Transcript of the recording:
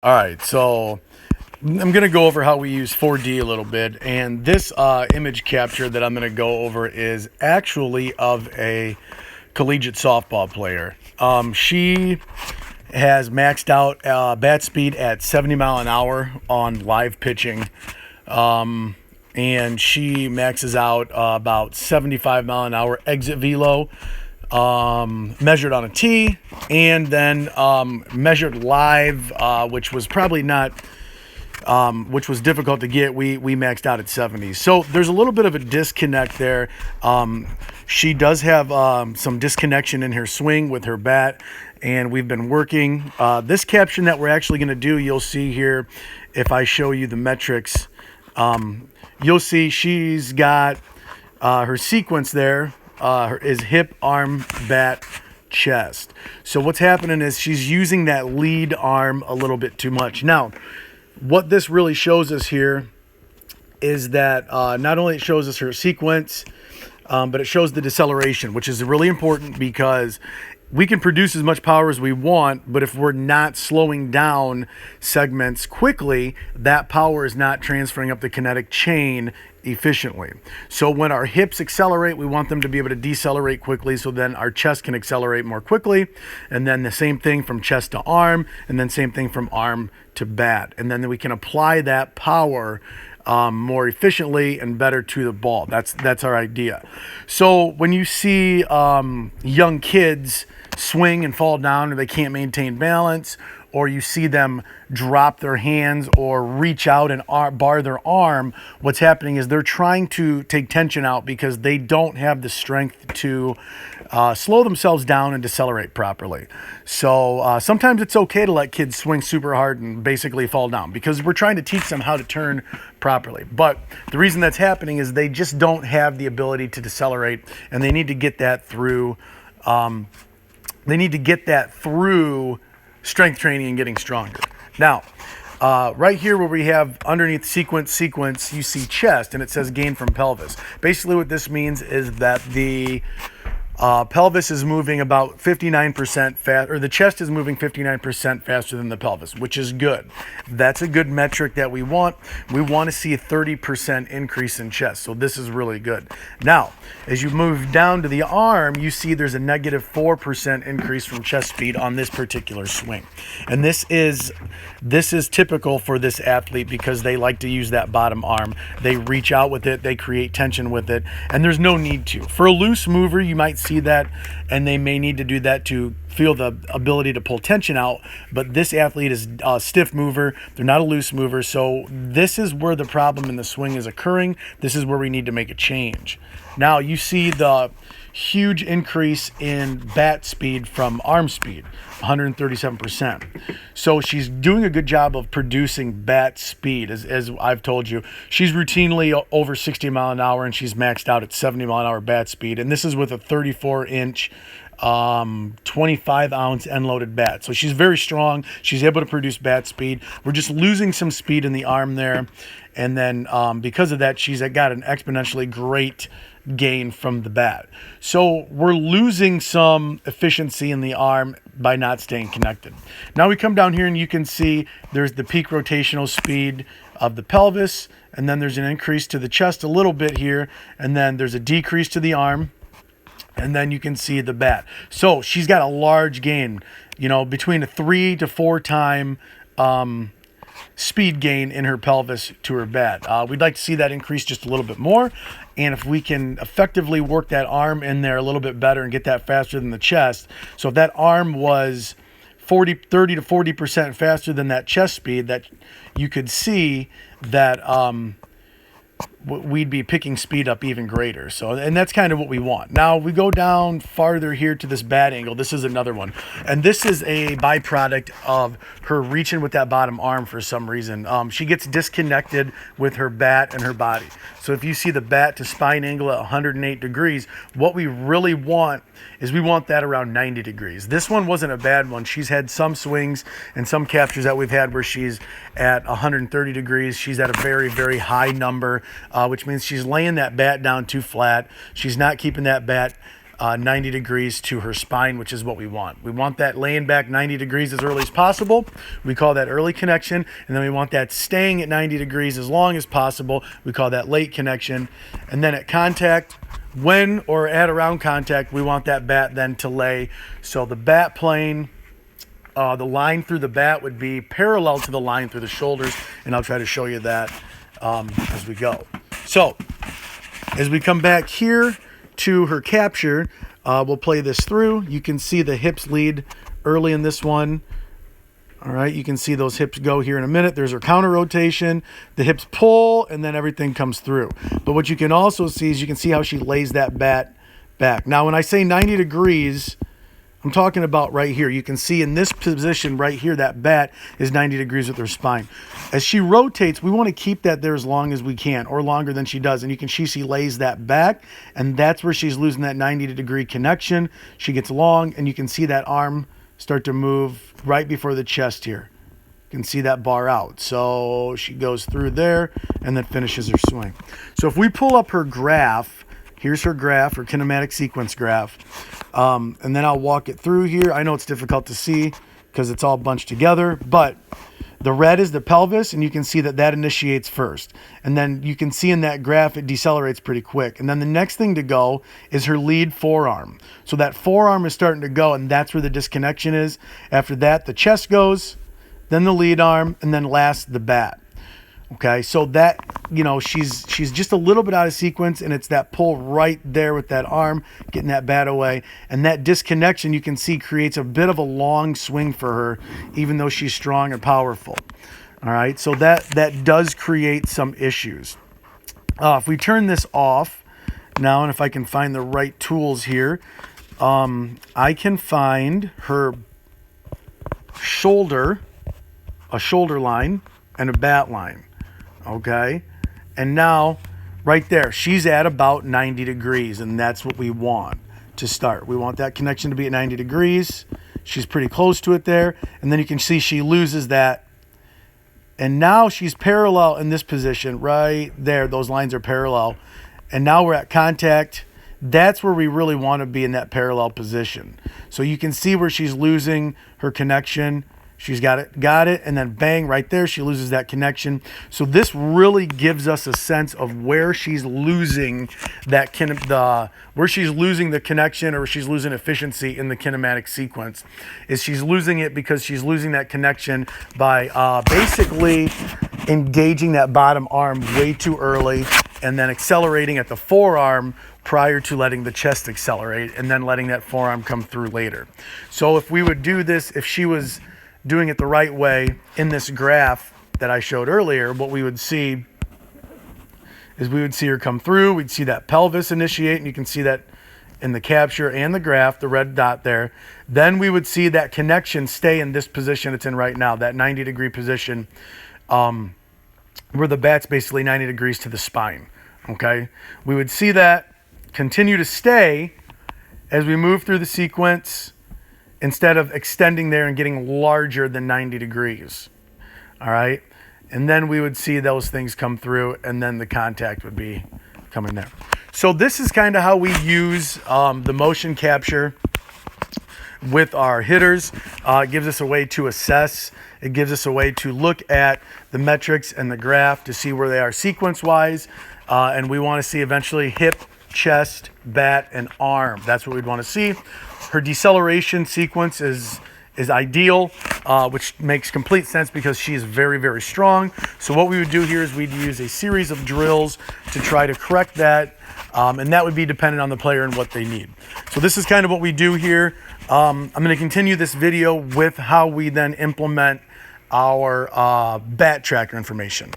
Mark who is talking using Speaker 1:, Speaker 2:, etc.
Speaker 1: All right, so I'm going to go over how we use 4D a little bit. And this image capture that I'm going to go over is actually of a collegiate softball player. She has maxed out bat speed at 70 mile an hour on live pitching. And she maxes out about 75 mile an hour exit velo, measured on a tee, and then measured live, which was probably not, which was difficult to get. We maxed out at 70. So there's a little bit of a disconnect there. She does have some disconnection in her swing with her bat, and we've been working. This caption that we're actually going to do, you'll see here, if I show you the metrics, you'll see she's got her sequence there. Is hip, arm, bat, chest. So what's happening is she's using that lead arm a little bit too much. Now, what this really shows us here is that not only it shows us her sequence, but it shows the deceleration, which is really important because we can produce as much power as we want, but if we're not slowing down segments quickly, that power is not transferring up the kinetic chain efficiently. So when our hips accelerate, we want them to be able to decelerate quickly, so then our chest can accelerate more quickly. And then the same thing from chest to arm, and then same thing from arm to bat. And then we can apply that power more efficiently and better to the ball. That's our idea. So when you see young kids swing and fall down, or they can't maintain balance, or you see them drop their hands or reach out and bar their arm, what's happening is they're trying to take tension out because they don't have the strength to slow themselves down and decelerate properly. So sometimes it's okay to let kids swing super hard and basically fall down because we're trying to teach them how to turn properly. But the reason that's happening is they just don't have the ability to decelerate, and they need to get that through. Strength training and getting stronger. Now, right here where we have underneath sequence, you see chest, and it says gain from pelvis. Basically what this means is that the pelvis is moving about 59% fast, or the chest is moving 59% faster than the pelvis, which is good. That's a good metric that we want. We want to see a 30% increase in chest, so this is really good. Now, as you move down to the arm, you see there's a negative 4% increase from chest speed on this particular swing. And this is typical for this athlete because they like to use that bottom arm. They reach out with it, they create tension with it, and there's no need to. For a loose mover, you might see that, and they may need to do that to feel the ability to pull tension out, but this athlete is a stiff mover. They're not a loose mover, so this is where the problem in the swing is occurring. This is where we need to make a change. Now you see the huge increase in bat speed from arm speed, 137%. So she's doing a good job of producing bat speed, as I've told you. She's routinely over 60 mile an hour, and she's maxed out at 70 mile an hour bat speed. And this is with a 34-inch 25-ounce end-loaded bat. So she's very strong. She's able to produce bat speed. We're just losing some speed in the arm there. And then because of that, she's got an exponentially great gain from the bat. So we're losing some efficiency in the arm by not staying connected. Now we come down here and you can see there's the peak rotational speed of the pelvis, and then there's an increase to the chest a little bit here, and then there's a decrease to the arm, and then you can see the bat. So she's got a large gain, between a 3 to 4 time speed gain in her pelvis to her bat. We'd like to see that increase just a little bit more. And if we can effectively work that arm in there a little bit better and get that faster than the chest. So if that arm was 30 to 40% faster than that chest speed, that you could see that we'd be picking speed up even greater. So, and that's kind of what we want. Now we go down farther here to this bat angle. This is another one. And this is a byproduct of her reaching with that bottom arm for some reason. She gets disconnected with her bat and her body. So if you see the bat to spine angle at 108 degrees, what we really want is we want that around 90 degrees. This one wasn't a bad one. She's had some swings and some captures that we've had where she's at 130 degrees. She's at a very, very high number, which means she's laying that bat down too flat. She's not keeping that bat 90 degrees to her spine, which is what we want. We want that laying back 90 degrees as early as possible. We call that early connection. And then we want that staying at 90 degrees as long as possible. We call that late connection. And then at contact, when or at around contact, we want that bat then to lay. So the bat plane, the line through the bat would be parallel to the line through the shoulders. And I'll try to show you that as we go. So as we come back here to her capture, we'll play this through. You can see the hips lead early in this one. All right, you can see those hips go here in a minute. There's her counter rotation. The hips pull, and then everything comes through. But what you can also see is you can see how she lays that bat back. Now, when I say 90 degrees, I'm talking about right here. You can see in this position right here, that bat is 90 degrees with her spine. As she rotates, we want to keep that there as long as we can, or longer than she does. And you can see she lays that back, and that's where she's losing that 90 degree connection. She gets long, and you can see that arm start to move right before the chest here. You can see that bar out. So she goes through there and then finishes her swing. So if we pull up her graph, here's her graph, her kinematic sequence graph. And then I'll walk it through here. I know it's difficult to see because it's all bunched together, but the red is the pelvis, and you can see that that initiates first. And then you can see in that graph, it decelerates pretty quick. And then the next thing to go is her lead forearm. So that forearm is starting to go, and that's where the disconnection is. After that, the chest goes, then the lead arm, and then last, the bat. Okay, so that, you know, she's just a little bit out of sequence, and it's that pull right there with that arm, getting that bat away. And that disconnection, you can see, creates a bit of a long swing for her, even though she's strong and powerful. All right, so that does create some issues. If we turn this off now, and if I can find the right tools here, I can find her shoulder, a shoulder line, and a bat line. Okay, and now right there, she's at about 90 degrees, and that's what we want to start. We want that connection to be at 90 degrees. She's pretty close to it there, and then you can see she loses that, and now she's parallel in this position right there. Those lines are parallel, and now we're at contact. That's where we really want to be, in that parallel position. So you can see where she's losing her connection. She's got it, and then bang, right there, she loses that connection. So this really gives us a sense of where she's losing that where she's losing the connection, or she's losing efficiency in the kinematic sequence. Is she's losing it because she's losing that connection by basically engaging that bottom arm way too early, and then accelerating at the forearm prior to letting the chest accelerate, and then letting that forearm come through later. So if we would do this, if she was doing it the right way in this graph that I showed earlier, what we would see is we would see her come through. We'd see that pelvis initiate, and you can see that in the capture and the graph, the red dot there. Then we would see that connection stay in this position it's in right now, that 90 degree position, where the bat's basically 90 degrees to the spine. Okay, we would see that continue to stay as we move through the sequence, instead of extending there and getting larger than 90 degrees. All right. And then we would see those things come through, and then the contact would be coming there. So this is kind of how we use the motion capture with our hitters. It gives us a way to assess. It gives us a way to look at the metrics and the graph to see where they are sequence-wise. And we want to see eventually hip, chest, bat, and arm. That's what we'd want to see. Her deceleration sequence is ideal, which makes complete sense because she is very, very strong. So what we would do here is we'd use a series of drills to try to correct that, and that would be dependent on the player and what they need. So this is kind of what we do here. I'm going to continue this video with how we then implement our bat tracker information.